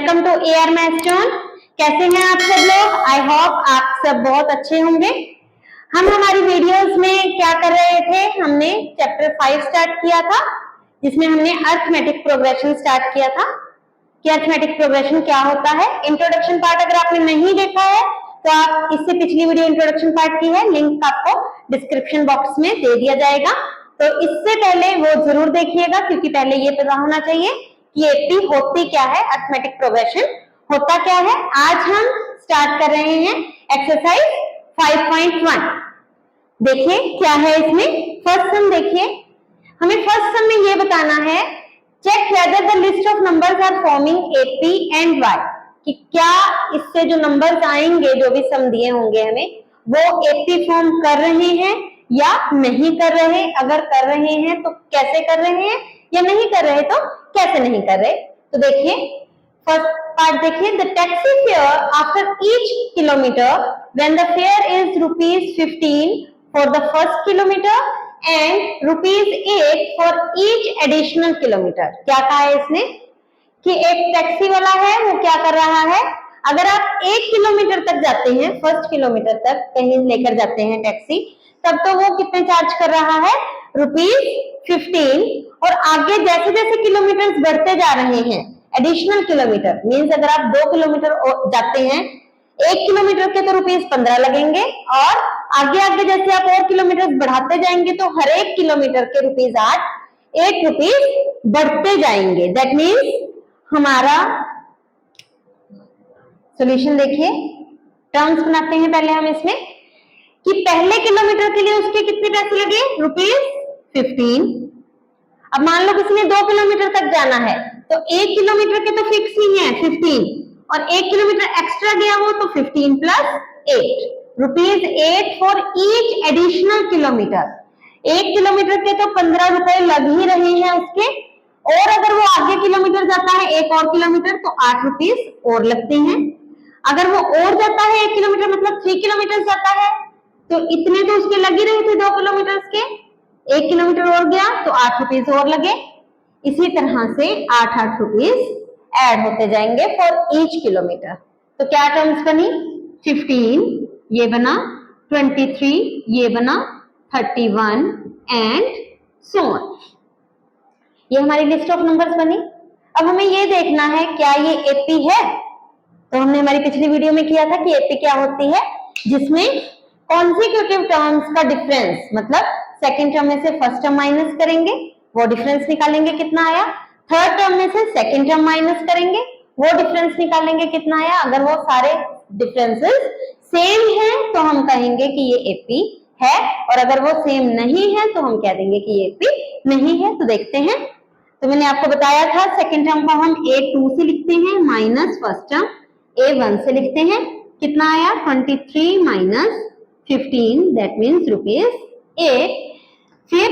Welcome to AR मैथस्टोन। कैसे हैं आप सब लोग? आई होप आप सब बहुत अच्छे होंगे। हम हमारी वीडियोस में क्या कर रहे थे, हमने चैप्टर 5 स्टार्ट किया था जिसमें हमने अरिथमेटिक प्रोग्रेशन स्टार्ट किया था कि अरिथमेटिक प्रोग्रेशन क्या होता है। इंट्रोडक्शन पार्ट अगर आपने नहीं देखा है तो आप इससे पिछली वीडियो इंट्रोडक्शन पार्ट की है, लिंक आपको डिस्क्रिप्शन बॉक्स में दे दिया जाएगा, तो इससे पहले वो जरूर देखिएगा क्योंकि पहले ये पता होना चाहिए कि एपी होती क्या है, अरिथमेटिक प्रोग्रेशन होता क्या है। आज हम स्टार्ट कर रहे हैं एक्सरसाइज 5.1। देखिए क्या है इसमें। फर्स्ट सम देखिए, हमें फर्स्ट सम में ये बताना है, check whether the list of numbers are forming AP and why, कि क्या इससे जो नंबर्स आएंगे, जो भी सम दिए होंगे हमें, वो एपी फॉर्म कर रहे हैं या नहीं कर रहे। अगर कर रहे हैं तो कैसे कर रहे हैं, या नहीं कर रहे तो कैसे नहीं कर रहे। तो देखिए फर्स्ट पार्ट देखिए, the taxi fare after each kilometre when the fair is ₹15 for the first kilometre and ₹8 for each additional kilometre. क्या कहा है इसने कि एक टैक्सी वाला है, वो क्या कर रहा है, अगर आप 1 किलोमीटर तक जाते हैं, फर्स्ट किलोमीटर तक कहीं लेकर जाते हैं टैक्सी, तब तो वो कितने चार्ज कर रहा है, ₹15। और आगे जैसे जैसे किलोमीटर बढ़ते जा रहे हैं, एडिशनल किलोमीटर मीन्स अगर आप 2 किलोमीटर जाते हैं, 1 किलोमीटर के तो ₹15 लगेंगे, और आगे आगे जैसे आप और किलोमीटर बढ़ाते जाएंगे तो हर एक किलोमीटर के ₹8 बढ़ते जाएंगे। दैट मीन्स हमारा सॉल्यूशन देखिए, टर्म्स बनाते हैं पहले हम इसमें कि पहले किलोमीटर के लिए उसके कितने पैसे लगे, ₹15। अब मान लो किसी ने 2 किलोमीटर तक जाना है तो 1 किलोमीटर के तो फिक्स ही है 15, और 1 किलोमीटर एक्स्ट्रा गया हो तो 15 plus 8, ₹8 for each additional kilometre. 1 kilometre के तो ₹15 लग ही रहे हैं उसके, और अगर वो आगे किलोमीटर जाता है 1 और किलोमीटर तो ₹8 और लगते हैं। अगर वो और जाता है 1 किलोमीटर मतलब 3 किलोमीटर जाता है तो इतने तो उसके लग ही रहे थे 2 किलोमीटर के, 1 किलोमीटर और गया तो ₹8 और लगे। इसी तरह से ₹8 ऐड होते जाएंगे फॉर ईच किलोमीटर। तो क्या टर्म्स बनी, 15 ये बना, 23 ये बना, 31 एंड सो ऑन। ये हमारी लिस्ट ऑफ नंबर्स बनी। अब हमें ये देखना है क्या ये एपी है। तो हमने हमारी पिछली वीडियो में किया था कि एपी क्या होती है, जिसमें कॉन्सिक्यूटिव टर्म्स का डिफरेंस, मतलब सेकंड टर्म में से फर्स्ट टर्म माइनस करेंगे, वो डिफरेंस निकालेंगे कितना आया, थर्ड टर्म में से सेकंड टर्म माइनस करेंगे, वो डिफरेंस निकालेंगे कितना आया। अगर वो सारे डिफरेंसेस सेम हैं तो हम कहेंगे कि ये एपी है, और अगर वो सेम नहीं है तो हम कह देंगे कि ये एपी नहीं है। तो देखते हैं। तो मैंने आपको बताया था सेकंड टर्म को हम A2 से लिखते हैं माइनस फर्स्ट टर्म A1 से लिखते हैं। कितना आया, 23 माइनस 15 दैट मीन्स ₹8। फिर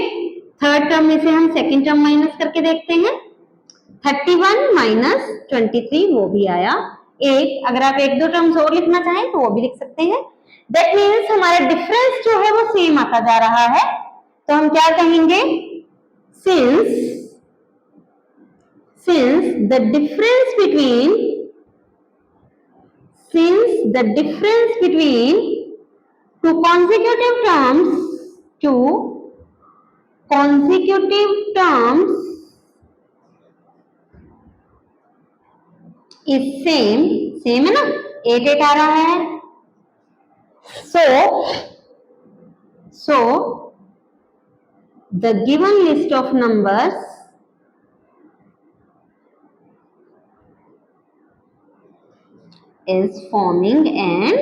थर्ड टर्म में से हम सेकंड टर्म माइनस करके देखते हैं, 31 माइनस 23 वो भी आया 8। अगर आप 1-2 टर्म्स और लिखना चाहें तो वो भी लिख सकते हैं। दैट मीन्स हमारा डिफरेंस जो है वो सेम आता जा रहा है। तो हम क्या कहेंगे, since the difference between two consecutive terms is same है ना, 8 आ रहा है। So the given list of numbers is forming an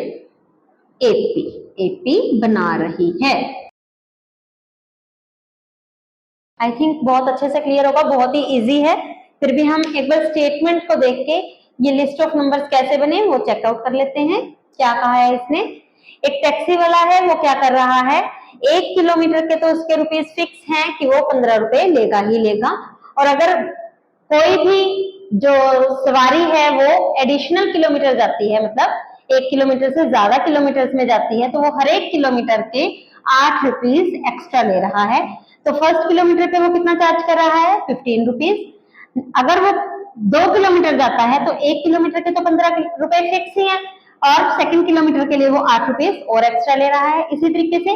AP बना रही है। आई थिंक बहुत अच्छे से क्लियर होगा, बहुत ही इजी है। फिर भी हम एक बार स्टेटमेंट को देख के ये लिस्ट ऑफ नंबर्स कैसे बने वो चेकआउट कर लेते हैं। क्या कहा है इसने, एक टैक्सी वाला है, वो क्या कर रहा है, 1 किलोमीटर के तो उसके रुपीस फिक्स हैं कि वो ₹15 लेगा ही लेगा, और अगर कोई भी जो सवारी है वो एडिशनल किलोमीटर जाती है, मतलब 1 किलोमीटर से ज्यादा किलोमीटर में जाती है, तो वो हर एक किलोमीटर के ₹8 एक्स्ट्रा ले रहा है। तो फर्स्ट किलोमीटर पे वो कितना चार्ज कर रहा है, ₹15। अगर वो 2 किलोमीटर जाता है तो 1 किलोमीटर के तो 15 रुपए फिक्स ही है, और सेकंड किलोमीटर के लिए वो 8 रुपए और एक्स्ट्रा ले रहा है। इसी तरीके से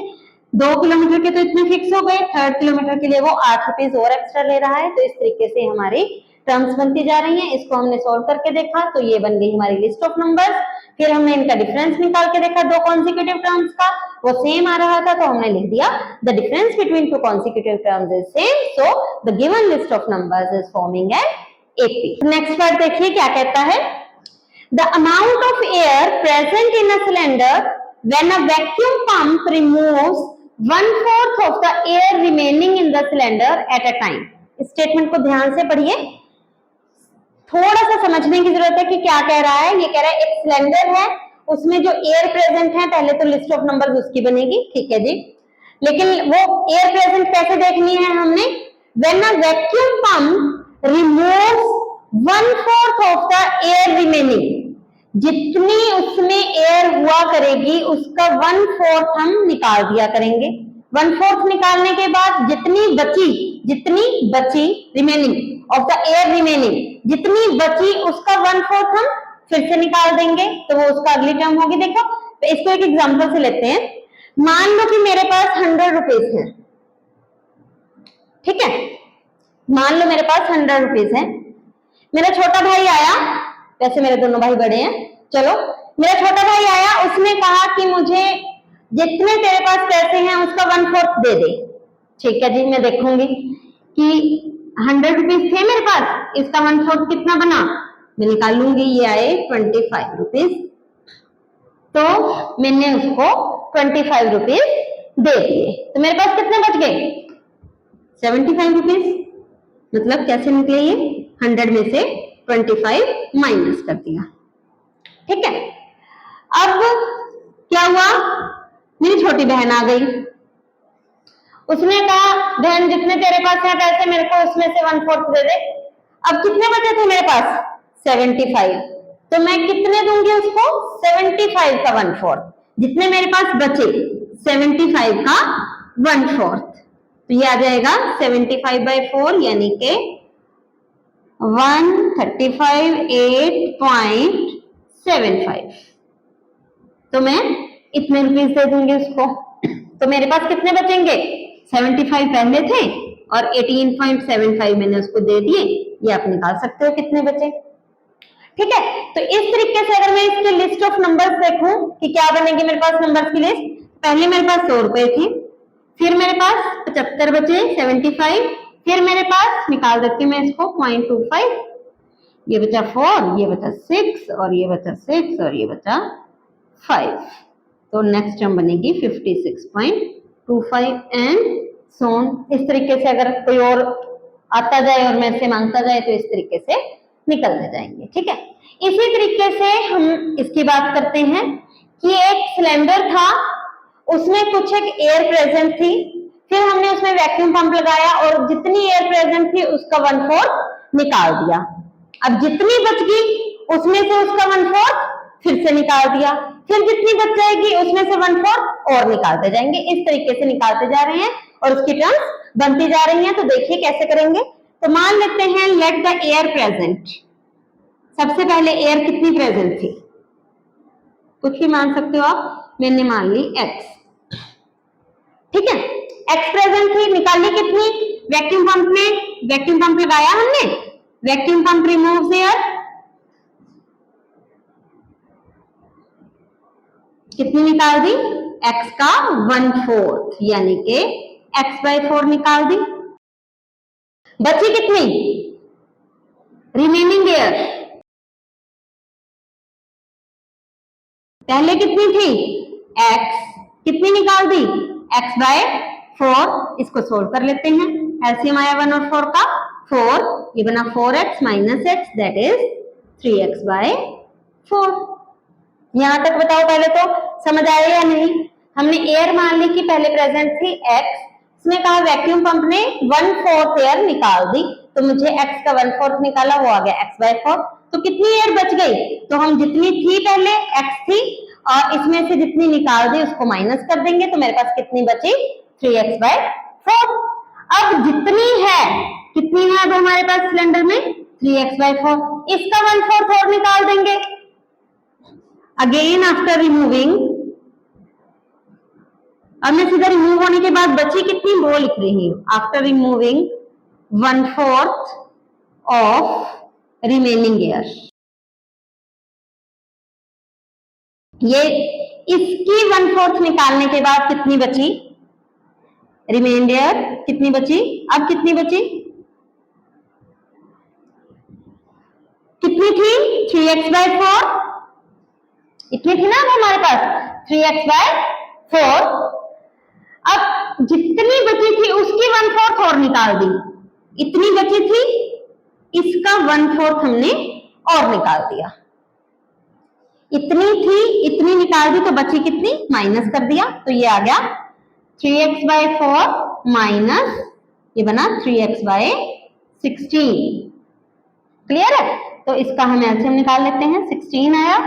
2 किलोमीटर के तो इतने फिक्स हो गए, थर्ड किलोमीटर के लिए वो 8 रुपए और एक्स्ट्रा ले रहा है। तो इस तरीके से हमारी टर्म्स बनती जा रही हैं। इसको हमने सोल्व करके देखा तो ये बन गई हमारी लिस्ट ऑफ नंबर्स। फिर हमने इनका डिफरेंस निकाल के देखा दो कॉन्सिक्यूटिव टर्म्स का, वो सेम आ रहा था तो हमने लिख दिया the difference between two consecutive terms is same, so the given list of numbers is forming an AP. Next part देखिए क्या कहता है, the amount of air present in a cylinder when a vacuum pump removes 1/4 of the air remaining in the cylinder at a time. इस statement को ध्यान से पढ़िए, थोड़ा सा समझने की जरूरत है कि क्या कह रहा है। ये कह रहा है एक सिलेंडर है, उसमें जो एयर प्रेजेंट है, पहले तो लिस्ट ऑफ नंबर्स उसकी बनेगी, ठीक है जी, लेकिन वो एयर प्रेजेंट कैसे देखनी है हमने, when a vacuum pump removes 1/4 of the air remaining, जितनी उसमें एयर हुआ करेगी उसका 1/4 हम निकाल दिया करेंगे। 1/4 निकालने के बाद जितनी बची remaining of the air remaining, जितनी बची उसका 1/4 हम फिर से निकाल देंगे, तो वो उसका अगली टर्म होगी। देखो तो इसको एक एग्जांपल से लेते हैं। मान लो कि मेरे पास 100 रुपीज है, ठीक है, मान लो मेरे पास 100 रुपीज है। मेरा छोटा भाई आया, वैसे मेरे दोनों भाई बड़े हैं, चलो मेरा छोटा भाई आया, उसने कहा कि मुझे जितने तेरे पास पैसे हैं उसका 1/4 दे दे। ठीक है जी, मैं देखूंगी कि 100 रुपीज थे मेरे पास, इसका 1/4 कितना बना, मैं निकाल लूंगी, ये आए 25 रुपीज, तो मैंने उसको 25 रुपीज दे दिए, तो मेरे पास कितने बच गए 75 रुपीज। मतलब कैसे निकले ये, 100 में से 25 माइनस कर दिया, ठीक है। अब क्या हुआ, मेरी छोटी बहन आ गई, उसने कहा बहन जितने तेरे पास है पैसे मेरे को उसमें से 1/4 दे दे। अब कितने बचे थे मेरे पास 75, तो मैं कितने दूंगी उसको 75 का 1/4, जितने मेरे पास बचे 75 का 1/4, तो ये आ जाएगा 75/4 यानी के 135.875, तो मैं इतने रुपीस दे दूंगी उसको। तो मेरे पास कितने बचेंगे 75 पहले थे और 18.75 मैंने उसको दे दिए, ये आप निकाल सकते हो कितने बचे, ठीक है। तो इस तरीके से अगर मैं इसकी लिस्ट ऑफ नंबर्स देखूं कि क्या बनेगी मेरे पास नंबर्स की लिस्ट, पहले मेरे पास 100 रुपए थे, फिर मेरे पास 75 बचे 75, फिर मेरे पास निकाल देती हूँ मैं इसको 0.25, ये बचा 4, ये बचा 6 और ये बचा 6 और ये बचा 5, तो नेक्स्ट टर्म बनेगी 56.25 एंड सो ऑन। इस तरीके से अगर कोई और आता जाए और मेरे से मांगता जाए तो इस तरीके से निकलते जाएंगे, ठीक है। इसी तरीके से हम इसकी बात करते हैं कि एक सिलेंडर था, उसमें कुछ एक एयर प्रेजेंट थी, फिर हमने उसमें वैक्यूम पंप लगाया और जितनी एयर प्रेजेंट थी उसका 1/4 निकाल दिया। अब जितनी बच गई उसमें से उसका 1/4 फिर से निकाल दिया, फिर जितनी बच जाएगी उसमें से 1/4 और निकालते जाएंगे। इस तरीके से निकालते जा रहे हैं और उसकी टर्म्स बनती जा रही हैं। तो देखिए कैसे करेंगे, तो मान लेते हैं लेट द एयर प्रेजेंट, सबसे पहले एयर कितनी प्रेजेंट थी, कुछ भी मान सकते हो आप, मैंने मान ली x, ठीक है, x प्रेजेंट थी, निकालनी कितनी, वैक्यूम पंप में वैक्यूम पंप लगाया हमने, वैक्यूम पंप रिमूव्स एयर, कितनी निकाल दी x का 1/4 यानी के x/4 निकाल दी, बची कितनी रिमेनिंग एयर, पहले कितनी थी x, कितनी निकाल दी x/4, इसको सोल्व कर लेते हैं, एलसीएम आया 1 और 4 का 4, ये बना 4x minus x that is 3x/4। यहां तक बताओ पहले तो समझ आया या नहीं। हमने एयर मान ली कि पहले प्रेजेंट थी x, उसने कहा वैक्यूम पंप ने 1/4 एयर निकाल दी, तो मुझे x का 1/4 निकाला, वो आ गया x/4, तो कितनी एयर बच गई, तो हम जितनी थी पहले x थी और इसमें से जितनी निकाल दी उसको माइनस कर देंगे, तो मेरे पास कितनी बची 3x/4। अब जितनी है कितनी है अब हमारे पास सिलेंडर में 3x/4, इसका 1/4 और निकाल देंगे। अगेन आफ्टर रिमूविंग, अब मैं सीधा रिमूव होने के बाद बची कितनी वो लिख रही हूं। After removing 1/4 of remaining air, ये इसकी 1/4 निकालने के बाद कितनी बची, रिमेंडर कितनी बची, अब कितनी बची, कितनी थी 3x/4, इतनी थी ना अब हमारे पास 3x/4। अब जितनी बची थी उसकी 1/4 और निकाल दी, इतनी बची थी, इसका 1/4 हमने और निकाल दिया, इतनी थी इतनी निकाल दी, तो बची कितनी, माइनस कर दिया, तो ये आ गया 3x/4 माइनस ये बना 3x/16। क्लियर है? तो इसका हम एलसीएम निकाल लेते हैं। 16 आया,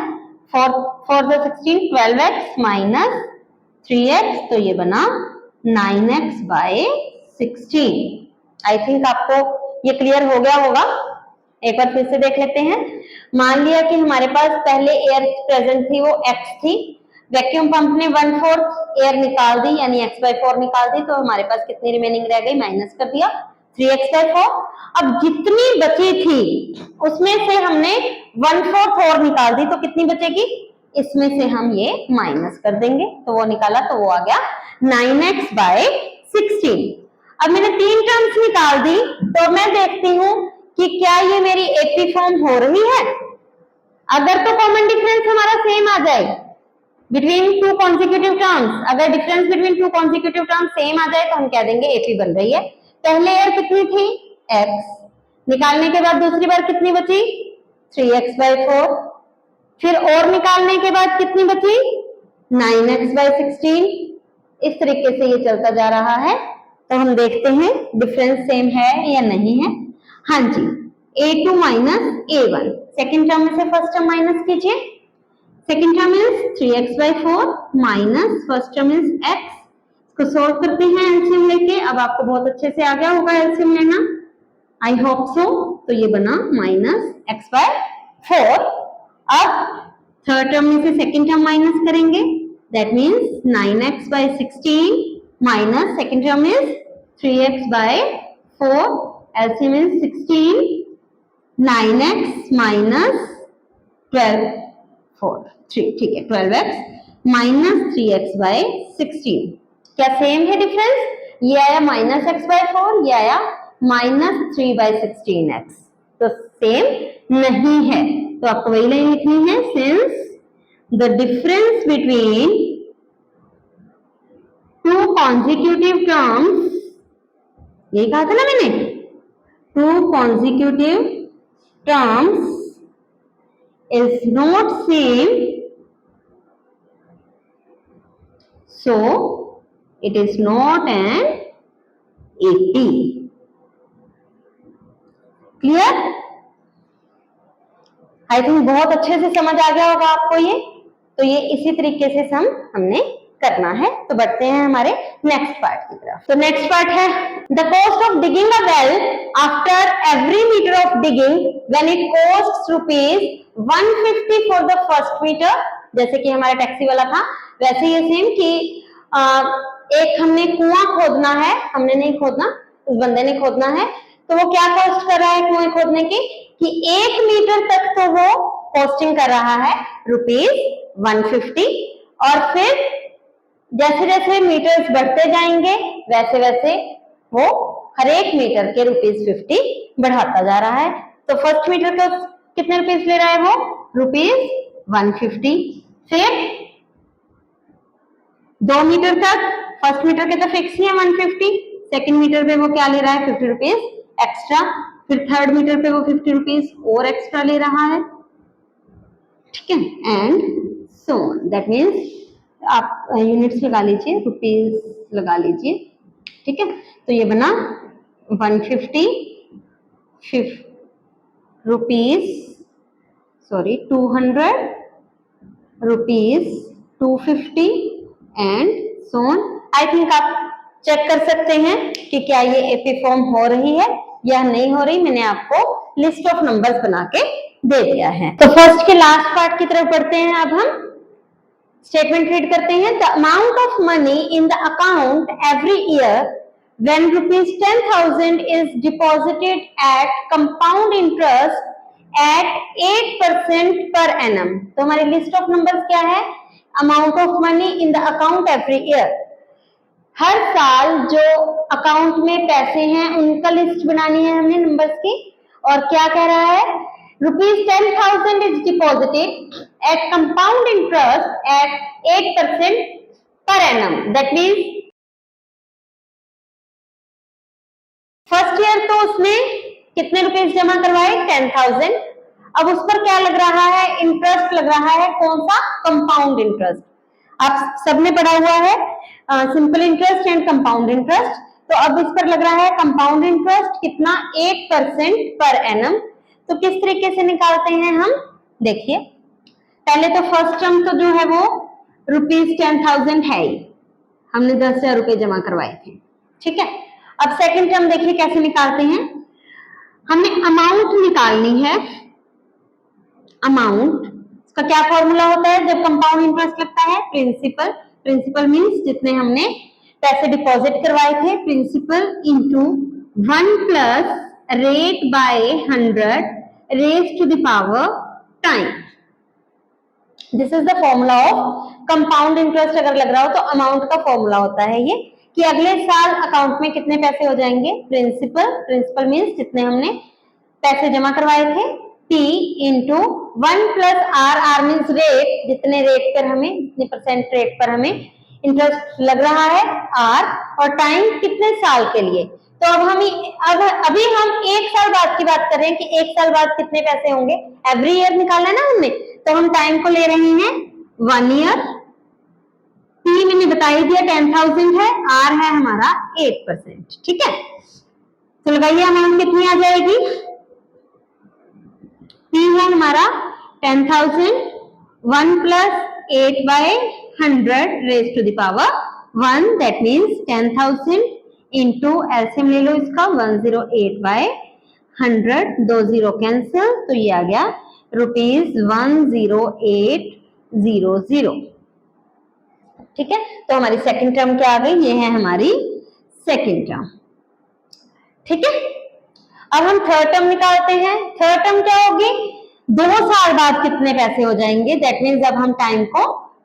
4 + 16 12x माइनस 3x, तो ये बना 9x/16। आई थिंक आपको ये क्लियर हो गया होगा। एक बार फिर से देख लेते हैं। मान लिया कि हमारे पास पहले एयर प्रेजेंट थी, वो x थी, वैक्यूम पंप ने 1/4 एयर निकाल दी, यानी x/4 निकाल दी, तो हमारे पास कितनी रिमेनिंग रह गई, माइनस कर दिया 3x/4। अब जितनी बची थी उसमें से हमने 1/4 और निकाल दी, तो कितनी बचेगी, इसमें से हम ये माइनस कर देंगे, तो वो निकाला, तो वो आ गया 9x/16। अब मैंने 3 टर्म्स निकाल दी, तो मैं देखती हूं कि क्या ये मेरी एपी फॉर्म हो रही है। अगर तो कॉमन डिफरेंस हमारा सेम आ जाए बिटवीन 2 कॉन्जिक्यूटिव टर्म्स, अगर difference between 2 consecutive terms same आ जाए तो हम कह देंगे एपी बन रही है। पहले एयर कितनी थी, x, निकालने के बाद दूसरी बार कितनी बची, 3x/4, फिर और निकालने के बाद कितनी बची, 9x/16। इस तरीके से ये चलता जा रहा है। तो हम देखते हैं डिफरेंस सेम है या नहीं है। हाँ जी, a2 minus a1, second term में से फर्स्ट टर्म माइनस कीजिए। Second term is 3x/4 minus first term is x। इसको सोल्व करते हैं एलसीएम लेके। अब आपको बहुत अच्छे से आ गया होगा एलसीएम लेना, आई होप सो। तो ये बना -x/4। अब थर्ड टर्म में से सेकेंड टर्म माइनस करेंगे, that means 9x/16 minus second term is 3x/4, LCM is 16, 9x minus 12, 4, 3, ठीक है 12x माइनस 3x/16। क्या सेम है डिफरेंस? ये आया -x/4, ये आया -3/16x, तो सेम नहीं है। तो आपको वही लाइन लिखनी है, since the difference between 2 consecutive terms, यही कहा था ना मैंने, 2 consecutive terms is not same, so it is not an AP. Clear? I think बहुत अच्छे से समझ आ गया होगा आपको ये। तो ये इसी तरीके से हमने करना है। तो बढ़ते हैं हमारे नेक्स्ट पार्ट की तरफ। तो नेक्स्ट पार्ट है the cost of digging a well after every metre of digging when it costs ₹150 for the first metre. जैसे कि हमारा टैक्सी वाला था, वैसे ये सेम कि एक हमने कुआं खोदना है, हमने नहीं खोदना, उस बंदे ने खोदना है, तो वो क्या कॉस्ट कर रहा है कुएं खोदने की, कि 1 मीटर तक तो वो कॉस्टिंग कर रहा है ₹150, और फिर जैसे जैसे मीटर्स बढ़ते जाएंगे वैसे वैसे वो हर एक मीटर के ₹50 बढ़ाता जा रहा है। तो फर्स्ट मीटर का कितने रुपीस ले रहा है वो, ₹150। फिर 2 मीटर तक, फर्स्ट मीटर के तो फिक्स ही है 150, सेकंड मीटर पे वो क्या ले रहा है, ₹50 एक्स्ट्रा, फिर थर्ड मीटर पे वो ₹50 और एक्स्ट्रा ले रहा है, ठीक है, एंड सो दैट मीन्स आप यूनिट्स लगा लीजिए, रुपीस लगा लीजिए, ठीक है। तो ये बना 150 rupees, sorry 200 rupees, 250 and so on. I think आप चेक कर सकते हैं कि क्या ये एपी फॉर्म हो रही है या नहीं हो रही। मैंने आपको लिस्ट ऑफ नंबर्स बना के दे दिया है। तो फर्स्ट के लास्ट पार्ट की तरफ बढ़ते हैं। अब हम स्टेटमेंट रीड करते हैं। The amount of money in the account every year when rupees 10,000 is deposited at compound interest at 8% per annum। तो हमारी लिस्ट ऑफ नंबर्स क्या है? Amount of money in the account every year, हर साल जो account में पैसे हैं उनका लिस्ट बनानी है हमने नंबर्स की। और क्या कह रहा है? Rupees 10,000 is deposited at compound interest at 8% per annum. That means first year तो उसने कितने रुपीस जमा करवाए? 10,000। अब उस पर क्या लग रहा है? इंटरेस्ट लग रहा है। कौन सा? Compound interest. आप सबने पढ़ा हुआ है simple interest and compound interest. तो अब इस पर लग रहा है कंपाउंड इंटरेस्ट कितना? 8% पर एनम। तो किस तरीके से निकालते हैं हम? देखिए, पहले तो फर्स्ट टर्म तो जो है वो रुपीज 10,000 है ही, हमने 10,000 रुपए जमा करवाए थे, ठीक है। अब सेकंड टर्म देखिए कैसे निकालते हैं। हमने अमाउंट निकालनी है। अमाउंट का क्या फॉर्मूला होता है जब कंपाउंड इंटरेस्ट लगता है? प्रिंसिपल। प्रिंसिपल मींस जितने हमने पैसे डिपॉजिट करवाए थे, principal into 1 plus rate by 100 raise to the power time. This is the formula of compound interest. अगर लग रहा हो तो अमाउंट का फॉर्मूला होता है ये कि अगले साल अकाउंट में कितने पैसे हो जाएंगे। प्रिंसिपल, प्रिंसिपल मींस जितने हमने पैसे जमा करवाए थे, P into 1 plus R, R means rate, जितने रेट पर हमें, जितने परसेंट रेट पर हमें इंटरेस्ट लग रहा है R, और टाइम कितने साल के लिए। तो अब अभी हम 1 साल बाद की बात कर रहे हैं कि 1 साल बाद कितने पैसे होंगे। एवरी ईयर निकालना है ना हमने, तो हम टाइम को ले रहे हैं 1 ईयर। P मैंने बता ही दिया 10,000 है, R है हमारा 8%, ठीक है। तो लगाइए अमाउंट कितनी आ जाएगी। P है हमारा 10,000, 1 plus 8 by 100 raise to the power 1, that means 10,000 into LCM ले लो इसका 108 बाय 100, 2 जीरो कैंसिल, तो ये आ गया रुपीज 10800, ठीक है। तो हमारी सेकंड टर्म क्या आ गई? ये है हमारी सेकंड टर्म, ठीक है। अब हम थर्ड टर्म निकालते हैं। थर्ड टर्म क्या होगी? 2 साल बाद कितने पैसे हो जाएंगे। दैट मीन्स अब हम टाइम को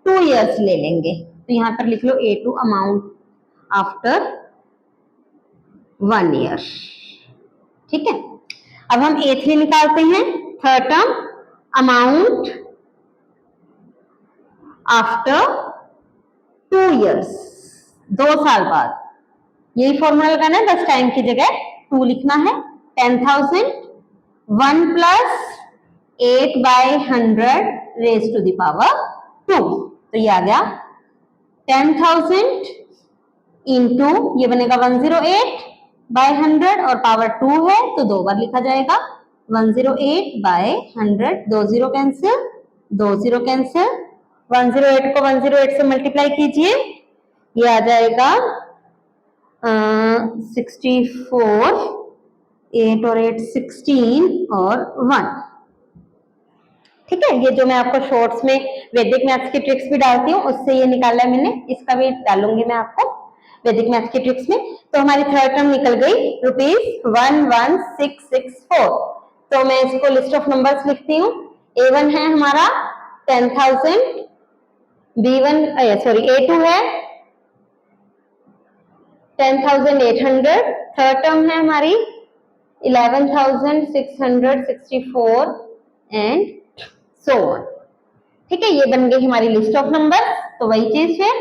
2 इयर्स ले लेंगे। तो यहां पर लिख लो A2 अमाउंट आफ्टर 1 ईयर, ठीक है। अब हम A3 निकालते हैं। Third term amount after 2 years, 2 साल बाद। यही फॉर्मूला लगाना है, बस टाइम की जगह 2 लिखना है। 10,000, 1 plus 8 by 100 raise to the power 2, तो ये आ गया 10,000 इंटू ये बनेगा 108 बाय 100 और पावर 2 है तो 2 बार लिखा जाएगा। 108 by 100, 2 zero cancel, 2 zero cancel, 108 को 108 से मल्टीप्लाई कीजिए, ये आ जाएगा 64, 8 और 8 16 और 1, ठीक है। ये जो मैं आपको शॉर्ट्स में वैदिक मैथ्स की ट्रिक्स भी डालती हूँ उससे ये निकाला है मैंने, इसका भी डालूंगी मैं आपको वैदिक मैथ्स की ट्रिक्स में। तो हमारी थर्ड टर्म निकल गई ₹11664। तो मैं इसको लिस्ट ऑफ नंबर्स लिखती हूँ। A1 है हमारा 10,000, A2 है 10,800, थर्ड टर्म है हमारी 11,664 एंड सो ऑन, ठीक है। ये बन गई हमारी लिस्ट ऑफ नंबर। तो वही चीज है,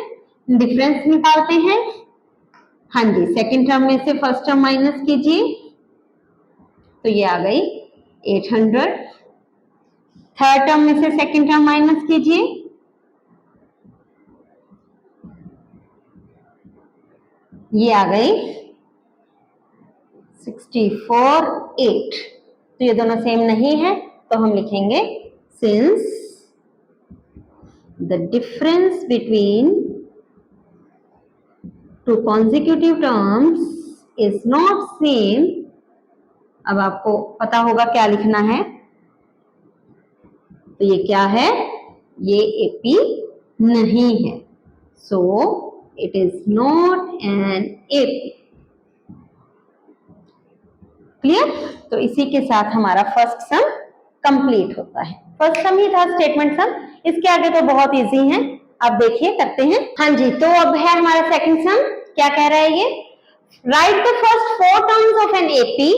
डिफरेंस निकालते हैं। हाँ जी, सेकंड टर्म में से फर्स्ट टर्म माइनस कीजिए तो ये आ गई 800। थर्ड टर्म में से सेकंड टर्म माइनस कीजिए, ये आ गई 64,8। तो ये दोनों सेम नहीं है तो हम लिखेंगे since the difference between two consecutive terms is not same, अब आपको पता होगा क्या लिखना है। तो ये क्या है, ये एपी नहीं है, so it is not an AP. Clear? तो इसी के साथ हमारा फर्स्ट सम कंप्लीट होता है। फर्स्ट सम ही था स्टेटमेंट सम, इसके आगे तो बहुत इजी है, आप देखिए करते हैं। हाँ जी, तो अब है हमारा सेकंड सम। क्या कह रहा है ये, write the first 4 terms of an AP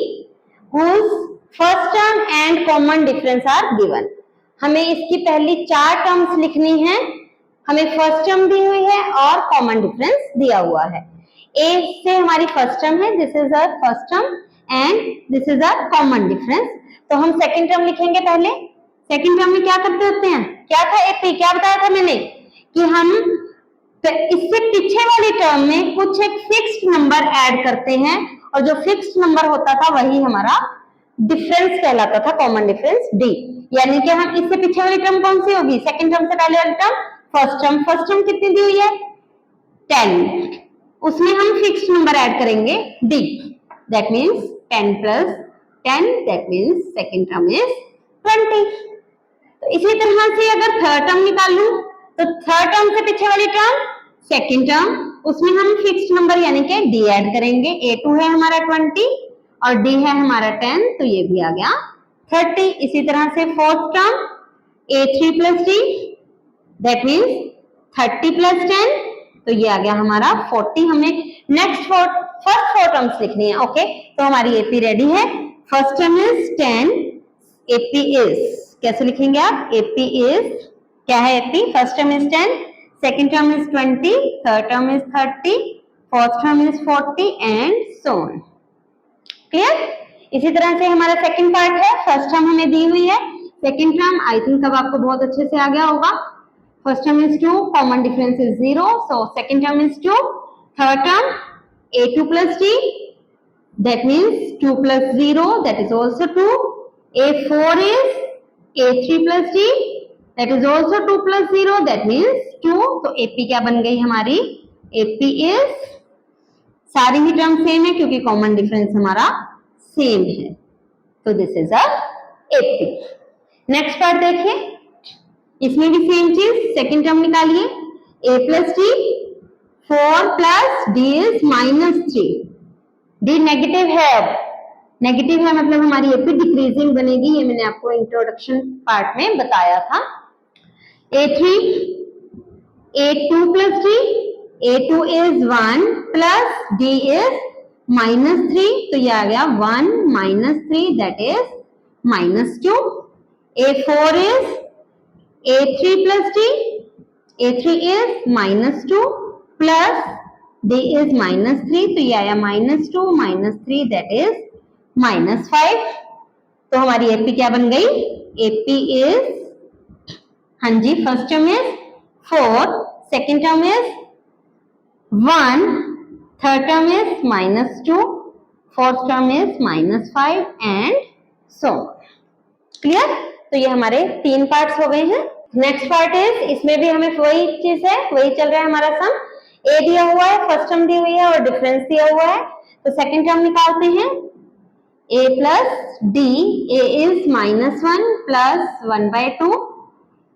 whose first term and common difference are given. हमें इसकी पहली 4 टर्म्स लिखनी है, हमें फर्स्ट टर्म दी हुई है और कॉमन डिफरेंस दिया हुआ है। ए से हमारी फर्स्ट टर्म है, this is our first term and this is our common difference. तो हम सेकंड टर्म लिखेंगे पहले। सेकंड टर्म में क्या करते होते हैं, क्या था एपी, क्या बताया था मैंने कि हम इससे पीछे वाली टर्म में कुछ एक फिक्स्ड नंबर ऐड करते हैं और जो फिक्स्ड नंबर होता था वही हमारा डिफरेंस कहलाता था, कॉमन डिफरेंस डी। यानी कि हम इससे पीछे वाली टर्म कौन सी होगी, सेकंड टर्म से पहले वाली term first term. First term कितनी दी हुई है, 10, उसमें हम फिक्स्ड नंबर ऐड करेंगे D, that means 10 plus 10, that means second term is 20। तो इसी तरह से अगर थर्ड टर्म निकाल लूं तो थर्ड टर्म से पीछे वाली टर्म सेकंड टर्म, उसमें हम फिक्स्ड नंबर यानी कि डी ऐड करेंगे। a2 है हमारा 20 और d है हमारा 10, तो ये भी आ गया 30। इसी तरह से fourth term a3 plus d, that means 30 plus 10, तो ये आ गया हमारा 40। हमें नेक्स्ट फर्स्ट 4 टर्म्स लिखनी है। ओके, तो हमारी एपी रेडी है। First term is 10, AP is, कैसे लिखेंगे आप, एपी इज, क्या है AP, first term is 10, second term is 20, third term is 30, fourth term is 40 and so on. Clear? इसी तरह से हमारा सेकंड पार्ट है, फर्स्ट टर्म हमें दी हुई है, सेकंड टर्म आई थिंक अब आपको बहुत अच्छे से आ गया होगा। First term is 2, common difference is 0, so second term is 2, third term a2 plus d, that means 2 plus 0, that is also 2, a4 is a3 plus d, that is also 2 plus 0, that means 2। तो AP क्या बन गई हमारी, AP is, सारी ही term same है क्योंकि common difference हमारा same है, तो this is a AP। Next part देखिए, इसमें भी सेम चीज, सेकंड टर्म निकालिए, a plus d, 4 plus d is -3, d negative है, अब नेगेटिव है मतलब हमारी एपी डिक्रीजिंग बनेगी, ये मैंने आपको इंट्रोडक्शन पार्ट में बताया था। a3, a2 plus d, a2 is 1 plus d is -3, तो ये आ गया 1 -3, that is -2। a4 is a3 plus d, a3 is -2 plus d is -3, तो ये आया -2 -3, that is -5। तो हमारी एपी क्या बन गई, एपी इज, हाँ जी, first term is 4, second term is 1, third term is -2, fourth term is -5 and so. Clear? तो ये हमारे 3 पार्ट्स हो गए हैं। नेक्स्ट पार्ट इज, इसमें भी हमें वही चीज है, वही चल रहा है हमारा सम। ए दिया हुआ है, फर्स्ट टर्म दी हुई है और डिफरेंस दिया हुआ है, तो सेकंड टर्म निकालते हैं। a plus D, a is -1 plus 1/2,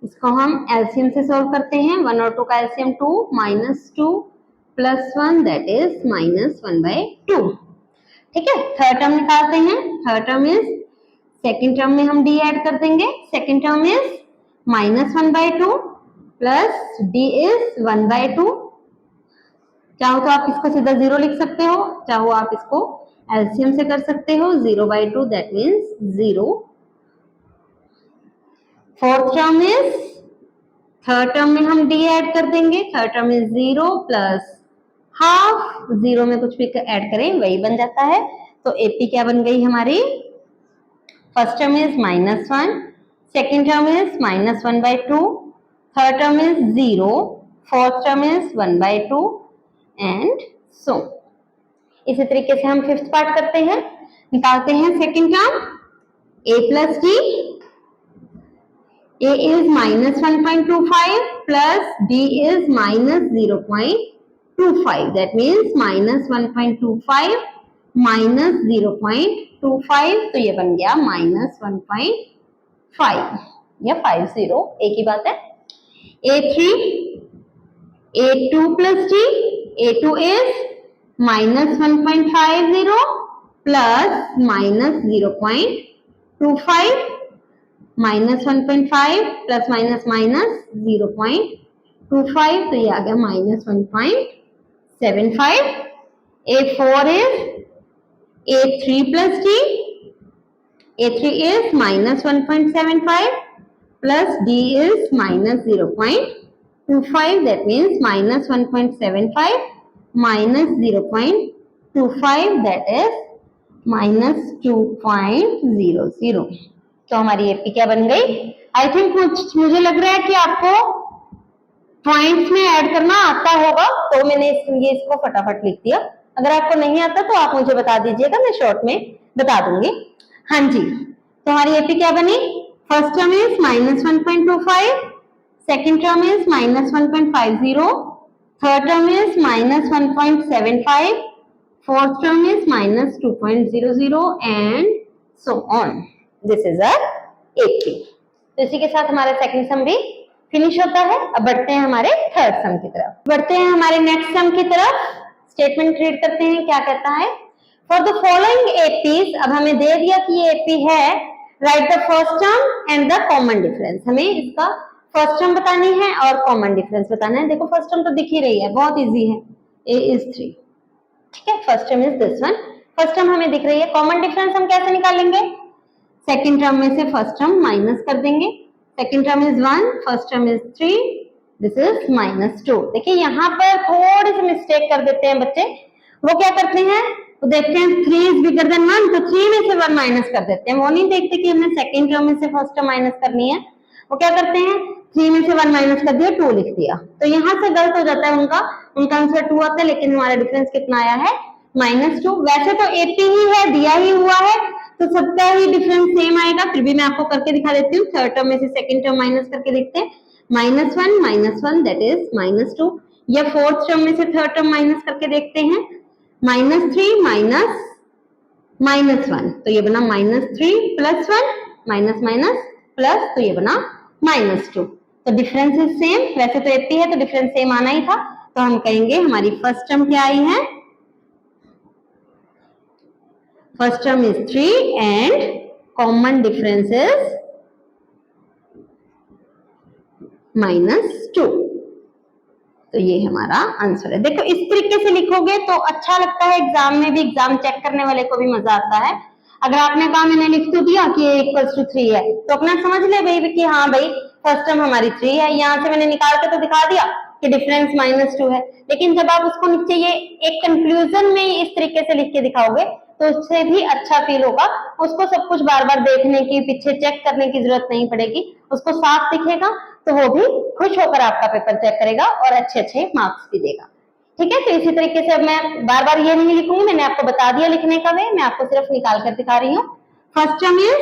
इसको हम एलसीएम से सोल्व करते हैं, 1 और 2 का एलसीएम 2, -2 प्लस 1, दैट इज -1/2। ठीक है, थर्ड टर्म निकालते हैं। Third term is, second term में हम डी ऐड कर देंगे, second term is -1/2 plus D is 1/2। चाहो तो आप इसको सीधा 0 लिख सकते हो, चाहो आप इसको एलसीएम से कर सकते हो, 0/2, that means 0। Fourth term is, third term में हम डी ऐड कर देंगे, third term is 0 plus half, 0 में कुछ भी ऐड करें वही बन जाता है। तो एपी क्या बन गई हमारी, first term is -1, second term is -1/2, third term is 0, fourth term is 1/2 and so. इसी तरीके से हम फिफ्थ पार्ट करते हैं, निकालते हैं second term, a plus D, a is -1.25 plus d is -0.25, that means -1.25 -0.25, तो ये बन गया -1.5 या 50, एक ही बात है। A3, A2 plus D, A2 is -1.50 plus -0.25, -1.5 plus -0.25, तो ये आ गया -1.75। A4 is A3 plus D, A3 is -1.75 plus D is -0.25, that means -1.75 minus 0.25, that is -2.00। तो हमारी एपी क्या बन गई? आई थिंक मुझे लग रहा है कि आपको पॉइंट्स में ऐड करना आता होगा, तो मैंने इसलिए इसको फटाफट लिख दिया। अगर आपको नहीं आता तो आप मुझे बता दीजिएगा, मैं शॉर्ट में बता दूंगी। हाँ जी, तो हमारी एपी क्या बनी? First term is -1.25, second term is -1.50, third term is -1.75, fourth term is -2.00 and so on. This is our AP। तो इसी के साथ हमारा सेकंड सम भी फिनिश होता है। अब बढ़ते हैं हमारे थर्ड सम की तरफ। बढ़ते हैं हमारे नेक्स्ट सम की तरफ। स्टेटमेंट रीड करते हैं, क्या कहता है? फॉर द फॉलोइंग एपीज, अब हमें दे दिया कि ये एपी है, right the first term and the common difference. हमें इसका फर्स्ट टर्म बतानी है और कॉमन डिफरेंस बताना है। देखो फर्स्ट टर्म तो दिख ही रही है, बहुत इजी है, a is 3, ठीक है। First term is this one, first term हमें दिख रही है। कॉमन डिफरेंस हम कैसे निकालेंगे? सेकंड टर्म में से फर्स्ट टर्म माइनस कर देंगे। Second term is 1, first term is 3, this is -2। देखिए यहाँ पर थोड़ी सी मिस्टेक कर देते हैं बच्चे। वो क्या करते हैं, वो देखते हैं 3 इज बिगर देन 1, तो 3 में से 1 माइनस कर देते हैं। वो नहीं देखते कि हमने सेकंड टर्म में से फर्स्ट टर्म माइनस करनी है। वो क्या करते हैं, 3 में से 1 माइनस कर दिया, 2 लिख दिया। तो यहाँ से गलत हो जाता है उनका आंसर 2 आता है, लेकिन हमारा डिफरेंस कितना आया है? -2। वैसे तो एपी ही है, दिया ही हुआ है, तो सबका ही डिफरेंस सेम आएगा। फिर भी मैं आपको करके दिखा देती हूँ। थर्ड टर्म में से सेकंड टर्म माइनस करके देखते हैं। -1 दैट इज -2, या फोर्थ टर्म में से थर्ड टर्म माइनस करके देखते हैं। -3 -1, तो ये बना -3 + 1 माइनस प्लस, तो ये बना -2। तो डिफरेंस इज सेम। वैसे तो एपी है तो डिफरेंस सेम आना ही था, तो हम कहेंगे हमारी फर्स्ट टर्म क्या आई है? First term is 3 and common difference is -2। तो ये हमारा आंसर है। देखो इस तरीके से लिखोगे तो अच्छा लगता है, एग्जाम में भी, एग्जाम चेक करने वाले को भी मजा आता है। अगर आपने कहा मैंने लिख तो दिया कि a = 3 है, तो अपना समझ ले भाई कि हाँ भाई फर्स्ट टर्म हमारी 3 है। यहाँ से मैंने निकाल के तो दिखा दिया कि डिफरेंस -2 है, लेकिन जब आप उसको नीचे ये एक कंक्लूजन में इस तरीके से लिख के दिखाओगे तो उससे भी अच्छा फील होगा। उसको सब कुछ बार बार देखने की, पीछे चेक करने की जरूरत नहीं पड़ेगी, उसको साफ दिखेगा, तो वो भी खुश होकर आपका पेपर चेक करेगा और अच्छे मार्क्स भी देगा। ठीक है, तो इसी तरीके से अब मैं बार बार ये नहीं लिखूंगी, मैंने आपको बता दिया लिखने का वे, मैं आपको सिर्फ निकाल कर दिखा रही हूँ। फर्स्ट टर्म इज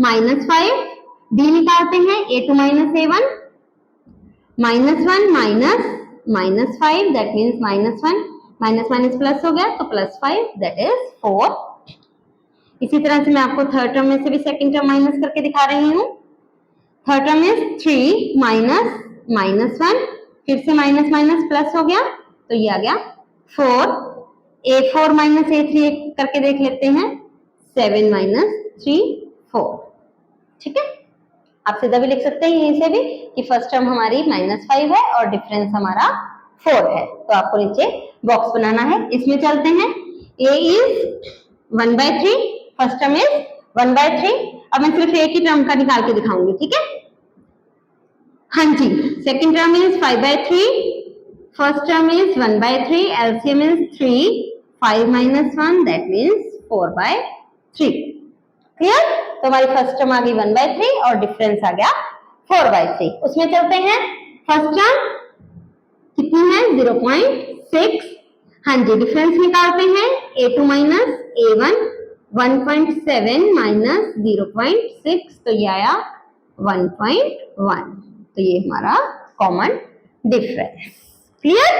-5, डी निकालते हैं, a2 - a1, -1 - -5 that means -1 minus plus हो गया तो +5 दैट इज 4। इसी तरह से मैं आपको थर्ड टर्म में से भी सेकंड टर्म माइनस करके दिखा रही हूँ। थर्ड टर्म इज 3 -1, फिर से माइनस प्लस हो गया, तो ये आ गया 4। a4 - a3 करके देख लेते हैं, 7 - 3 4। ठीक है, आप सीधा भी लिख सकते हैं यहीं से भी कि फर्स्ट टर्म हमारी -5 है और डिफरेंस हमारा 4 है। तो आपको नीचे बॉक्स बनाना है। इसमें चलते हैं, a is 1/3, first term is 1/3। अब मैं सिर्फ एक ही टर्म का निकाल के दिखाऊंगी, ठीक है। हाँ जी, second term is 5/3, first term is 1/3, LCM is 3, 5 - 1 that means 4/3। Clear? तो हमारी फर्स्ट टर्म आ गई 1/3 और डिफरेंस आ गया 4/3। उसमें चलते हैं, फर्स्ट टर्म कितनी है? 0.6। हाँ जी, डिफरेंस निकालते हैं, a2 - a1, 1.7 - 0.6, तो ये आया 1.1। तो ये हमारा कॉमन डिफरेंस। क्लियर?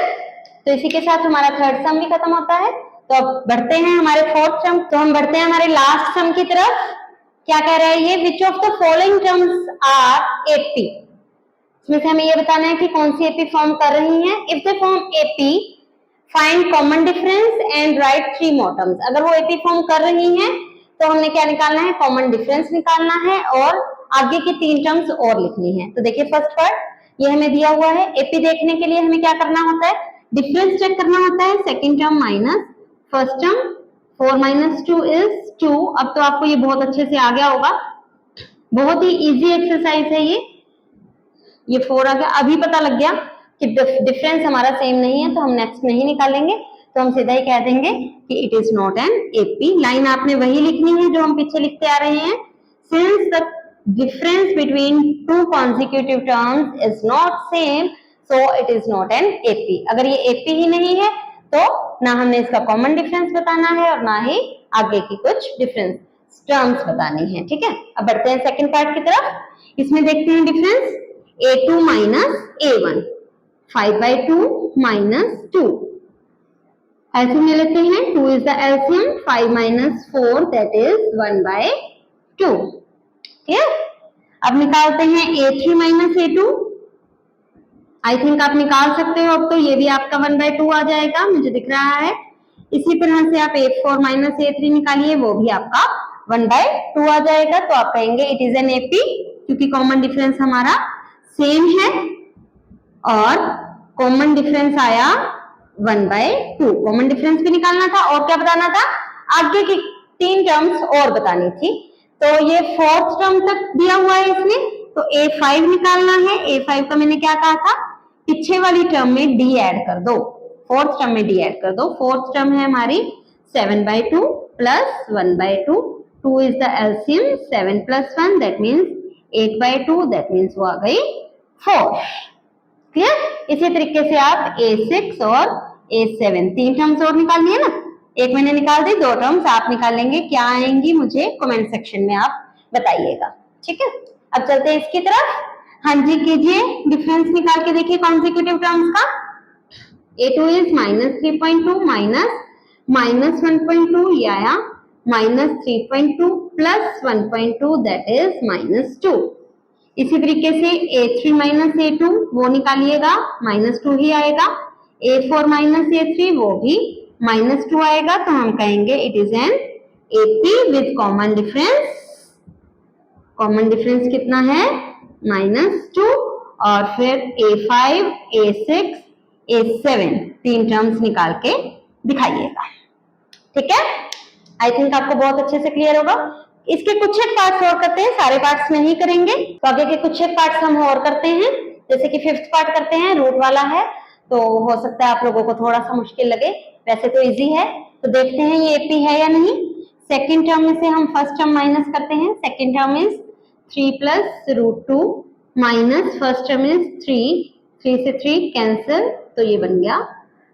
तो इसी के साथ हमारा थर्ड सम भी खत्म होता है। तो तो अब बढ़ते हैं हमारे फोर्थ टर्म, तो हम बढ़ते हैं हमारे लास्ट टर्म की तरफ। क्या कह रहा है ये, which of the following terms are AP. इसमें से हमें ये बताना है कि कौन सी एपी फॉर्म कर रही है। If they form AP find common difference and right 3 more terms. अगर वो एपी फॉर्म कर रही हैं तो हमने क्या निकालना है, कॉमन डिफरेंस निकालना है और आगे की 3 टर्म्स और लिखनी है। तो देखिए फर्स्ट पार्ट ये हमें दिया हुआ है, एपी देखने के लिए हमें क्या करना होता है, डिफरेंस चेक करना होता है, second term minus first term, 4 minus 2 is 2। अब तो आपको ये बहुत अच्छे से आ गया होगा, बहुत ही इजी एक्सरसाइज है ये 4 आ गया। अभी पता लग गया कि डिफरेंस हमारा सेम नहीं है तो हम नेक्स्ट नहीं निकालेंगे, तो हम सीधा ही कह देंगे कि it is not an AP. Line आपने वही लिखनी है जो हम पीछे लिखते आ रहे हैं, since the difference between two consecutive terms is not same so it is not an AP। अगर ये AP ही नहीं है तो ना हमने इसका कॉमन डिफरेंस बताना है और ना ही आगे की कुछ डिफरेंस टर्म्स बतानी है। ठीक है, अब बढ़ते हैं सेकंड पार्ट की तरफ। इसमें देखते हैं difference A2 minus A1, 5/2 minus 2। LCM ले लेते हैं, 2 is the LCM, 5 minus 4 that is 1/2। ठीक है, अब निकालते हैं A3 minus A2। I think आप निकाल सकते हो, अब तो ये भी आपका 1/2 आ जाएगा, मुझे दिख रहा है। इसी तरह से आप A4 माइनस A3 निकालिए, वो भी आपका 1/2 आ जाएगा। तो आप कहेंगे इट इज एन AP, क्योंकि कॉमन डिफरेंस हमारा सेम है और कॉमन डिफरेंस आया 1/2। कॉमन डिफरेंस भी निकालना था और क्या बताना था, आगे की 3 टर्म्स और बतानी थी। तो ये फोर्थ टर्म तक दिया हुआ है इसमें, तो A5 निकालना है। A5 का मैंने क्या कहा था, पीछे वाली टर्म में D ऐड कर दो, फोर्थ टर्म में D ऐड कर दो। फोर्थ टर्म है हमारी 7/2 plus 1/2, 2 is the LCM, 7 plus 1 that means 8/2, that means वो आ गई 4। क्लियर। इसी तरीके से आप A6 और A7 3 टर्म्स और निकाल लिए ना, एक मैंने निकाल दी, 2 टर्म्स आप निकालेंगे, क्या आएंगी मुझे कमेंट सेक्शन में आप बताइएगा। ठीक है, अब चलते हैं इसकी तरफ। हाँ जी कीजिए, डिफरेंस निकाल के देखिए कॉन्सेक्यूटिव टर्म्स का। A2 इज माइनस 3.2 माइनस 1.2, ये आया minus 3.2 plus 1.2 that is minus 2। इसी तरीके से A3 माइनस A2 वो निकालिएगा, माइनस 2 ही आएगा। A4 माइनस A3 वो भी माइनस 2 आएगा, तो हम कहेंगे it is an AP with common difference. Common difference कितना है, -2, और फिर A5, A6, A7 3 टर्म्स निकाल के दिखाइएगा। ठीक है, आई थिंक आपको बहुत अच्छे से क्लियर होगा। इसके कुछ एक पार्ट्स और करते हैं, सारे पार्ट्स नहीं करेंगे, तो आगे के कुछ एक पार्ट्स हम और करते हैं। जैसे कि 5th पार्ट करते हैं, रूट वाला है, तो हो सकता है आप लोगों को थोड़ा सा मुश्किल लगे, वैसे तो इजी है। तो देखते हैं ये AP है या नहीं। सेकेंड टर्म में से हम फर्स्ट टर्म माइनस करते हैं। Second term is 3 plus √2 minus first term is 3 से 3 कैंसिल, तो ये बन गया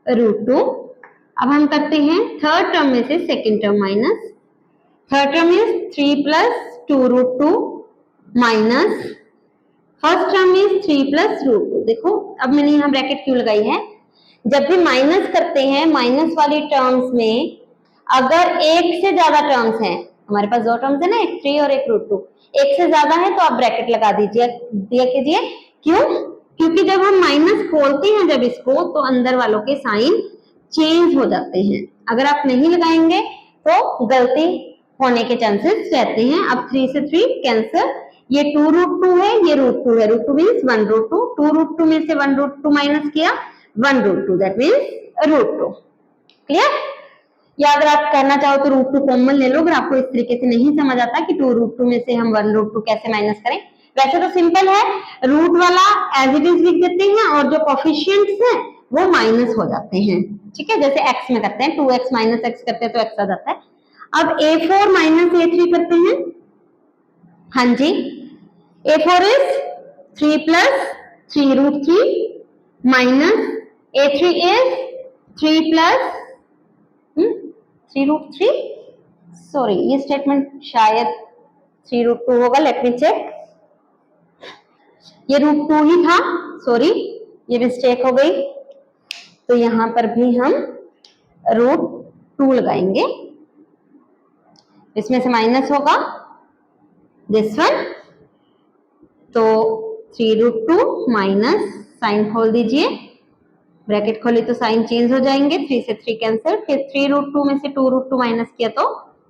√2। अब हम करते हैं थर्ड टर्म में से second term minus. Third term is 3 plus 2√2 minus first term is 3 plus √2। देखो अब मैंने यहाँ ब्रैकेट क्यों लगाई है, जब भी माइनस करते हैं माइनस वाली टर्म्स में अगर एक से ज्यादा टर्म्स हैं, हमारे पास 2 टर्म्स है ना, एक 3 और एक √2, एक से ज्यादा है तो आप ब्रैकेट लगा दीजिए, दिया कीजिए। क्यों, क्योंकि जब हम माइनस खोलते हैं जब इसको, तो अंदर वालों के साइन चेंज हो जाते हैं। अगर आप नहीं लगाएंगे तो गलती होने के चांसेस रहते हैं। अब 3 से 3 कैंसिल, ये 2√2 है, ये √2 है, √2 मीन्स 1√2, 2√2 में से 1√2 माइनस किया 1√2 दैट मीन्स √2। क्लियर, या अगर आप करना चाहो तो √2 कॉमन ले लो, अगर आपको इस तरीके से नहीं समझ आता कि 2√2 में से हम 1√2 कैसे माइनस करें। वैसे तो सिंपल है, रूट वाला एज इट इज लिख देते हैं और जो कोफिशिएंट्स हैं वो माइनस हो जाते हैं। ठीक है, जैसे x में करते हैं, 2x माइनस x करते हैं तो x आ जाता है। अब A4 माइनस A3 करते हैं। हाँ जी, A4 is 3 plus 3√3 minus A3 is 3 plus 3√3, sorry ये स्टेटमेंट शायद 3√2 होगा, लेट मी चेक। ये √2 ही था, सॉरी ये मिस्टेक हो गई, तो यहाँ पर भी हम √2 2 लगाएंगे, इसमें से माइनस होगा दिस वन, तो 3√2 माइनस साइन खोल दीजिए, ब्रैकेट खोली तो साइन चेंज हो जाएंगे, 3 से 3 कैंसिल, फिर 3√2 में से 2√2 माइनस किया तो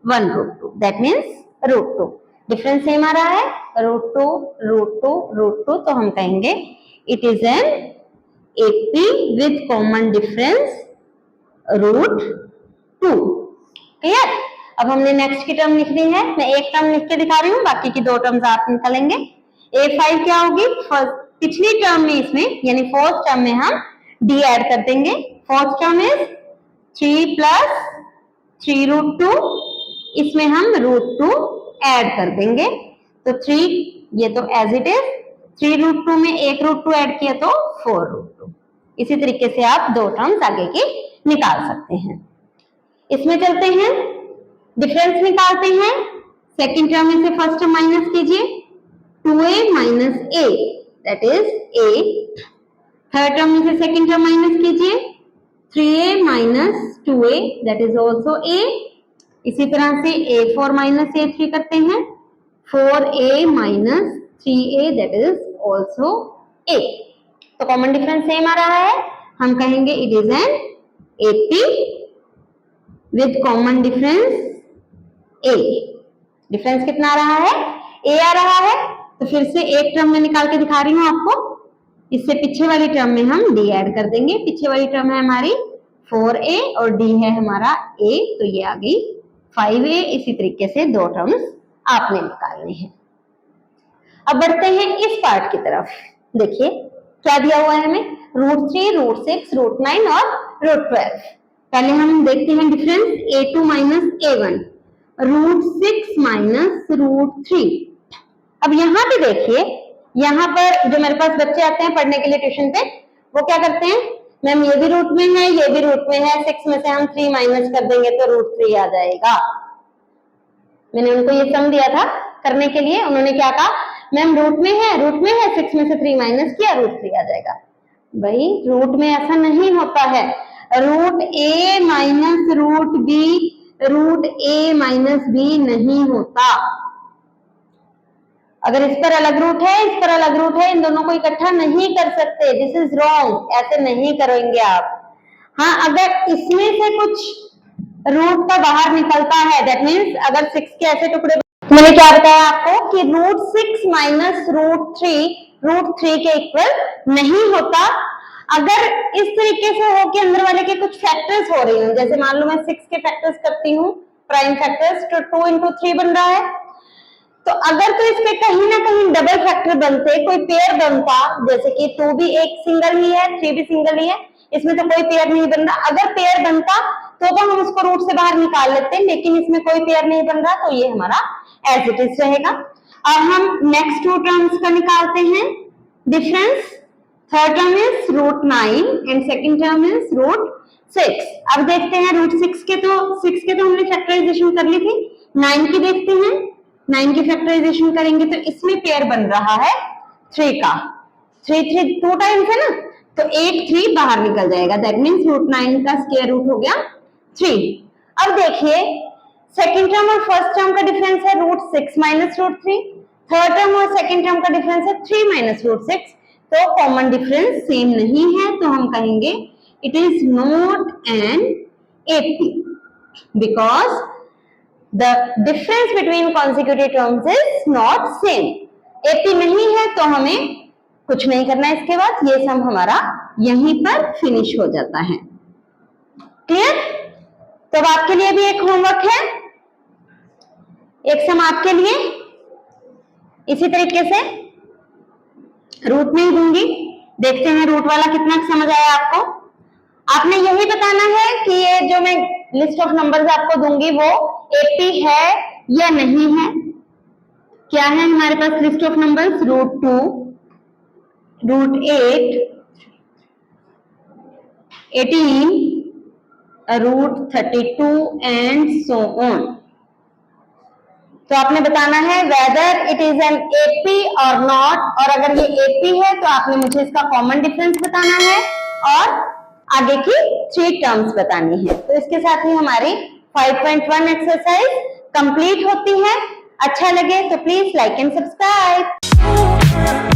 1√2, दैट मीन्स √2। डिफरेंस सेम आ रहा है, √2 तो हम कहेंगे it is an AP with common difference √2। Clear? अब हमने नेक्स्ट की टर्म लिख दी है, मैं एक टर्म लिख के दिखा रही हूँ, बाकी की 2 टर्म्स आप निकालेंगे। A5 क्या होगी, पिछली टर्म में इसमें यानी फोर्थ टर्म में हम d ऐड कर देंगे, फोर्थ टर्म इज 3 प्लस 3√2, इसमें हम √2 ऐड कर देंगे, तो 3 ये तो एज इट इज, 3√2 में एक √2 ऐड किया तो 4√2। इसी तरीके से आप 2 टर्म्स आगे की निकाल सकते हैं। इसमें चलते हैं, डिफरेंस निकालते हैं, सेकंड टर्म में से फर्स्ट टर्म माइनस कीजिए, 2a minus a that is a, third term में से सेकंड टर्म माइनस कीजिए, 3a minus 2a that is also a, इसी तरह से a4 माइनस a3 करते हैं, 4a minus 3a that is also a, तो कॉमन डिफरेंस सेम आ रहा है, हम कहेंगे it is an AP with common difference A। Difference कितना आ रहा है, A आ रहा है, तो फिर से एक टर्म में निकाल के दिखा रही हूं आपको, इससे पीछे वाली टर्म में हम D ऐड कर देंगे, पीछे वाली टर्म है हमारी 4a और D है हमारा A, तो ये आ गई 5a। इसी तरीके से 2 टर्म्स आपने निकालने हैं। अब बढ़ते हैं इस पार्ट की तरफ, देखिए क्या दिया हुआ है हमें, √3, √6, √9 और √12। पहले हम देखते हैं difference A2 minus A1, √6 minus √3। अब यहाँ पे देखिए, यहाँ पर जो मेरे पास बच्चे आते हैं पढ़ने के लिए ट्यूशन पे, वो क्या करते हैं, मैम ये भी रूट में है, ये भी रूट में है, 6 में से हम 3 माइनस कर देंगे तो √3 आ जाएगा। मैंने उनको ये सम दिया था करने के लिए, उन्होंने क्या कहा, मैम रूट में है, 6 में से 3 माइनस किया, √3 आ जाएगा। भाई रूट में ऐसा नहीं होता है, √a minus √a minus b नहीं होता। अगर इस पर अलग रूट है, इस पर अलग रूट है, इन दोनों को इकट्ठा नहीं कर सकते, दिस इज रॉन्ग, ऐसे नहीं करेंगे आप। हाँ, अगर इसमें से कुछ रूट का बाहर निकलता है, दैट मीन्स अगर 6 के ऐसे टुकड़े, मैंने क्या बताया आपको कि √6 माइनस √3 के इक्वल नहीं होता। अगर इस तरीके से हो कि अंदर वाले के कुछ फैक्टर्स हो रही हूँ, जैसे मान लो मैं 6 के फैक्टर्स करती हूँ, प्राइम फैक्टर्स, तो 2 into 3 बन रहा है, तो अगर तो इसके कहीं ना कहीं डबल फैक्टर बनते, कोई पेयर बनता, जैसे कि 2 भी एक सिंगल ही है, 3 भी सिंगल ही है, इसमें तो कोई पेयर नहीं बन रहा, अगर पेयर बनता तो हम उसको रूट से बाहर निकाल लेते, लेकिन इसमें कोई पेयर नहीं बन रहा, तो ये हमारा एज इट इज रहेगा। अब हम नेक्स्ट 2 टर्म्स का निकालते हैं difference. Third term is √9 and second term is √6। अब देखते हैं √6 के, तो 6 के तो हमने फैक्टराइजेशन कर ली थी, 9 की देखते हैं, 9 की फैक्टराइजेशन करेंगे तो इसमें पेयर बन रहा है 3 का, 3 2 टाइम्स है ना, तो 8 3 बाहर निकल जाएगा, दैट मीन्स √9 का स्क्वायर रूट हो गया 3। अब देखिए सेकंड टर्म और फर्स्ट टर्म का डिफरेंस है √6 माइनस √3, थर्ड टर्म और सेकंड टर्म का डिफरेंस है 3 माइनस √6, तो कॉमन डिफरेंस सेम नहीं है, तो हम कहेंगे it is not an AP because the difference between consecutive terms is not same. AP नहीं है तो हमें कुछ नहीं करना है, इसके बाद ये सम हमारा यहीं पर फिनिश हो जाता है। क्लियर? तो अब आपके लिए भी एक होमवर्क है, एक सम आपके लिए इसी तरीके से रूट में ही दूंगी, देखते हैं रूट वाला कितना समझ आया आपको। आपने यही बताना है कि ये जो मैं लिस्ट ऑफ नंबर्स आपको दूंगी वो AP है या नहीं है। क्या है हमारे पास list of numbers, √2, √8, 18, √32 and so on. तो आपने बताना है whether it is an AP और नॉट, और अगर ये AP है तो आपने मुझे इसका कॉमन डिफरेंस बताना है, और आगे की 3 टर्म्स बतानी है। तो इसके साथ ही हमारी 5.1 एक्सरसाइज कंप्लीट होती है। अच्छा लगे तो प्लीज लाइक एंड सब्सक्राइब।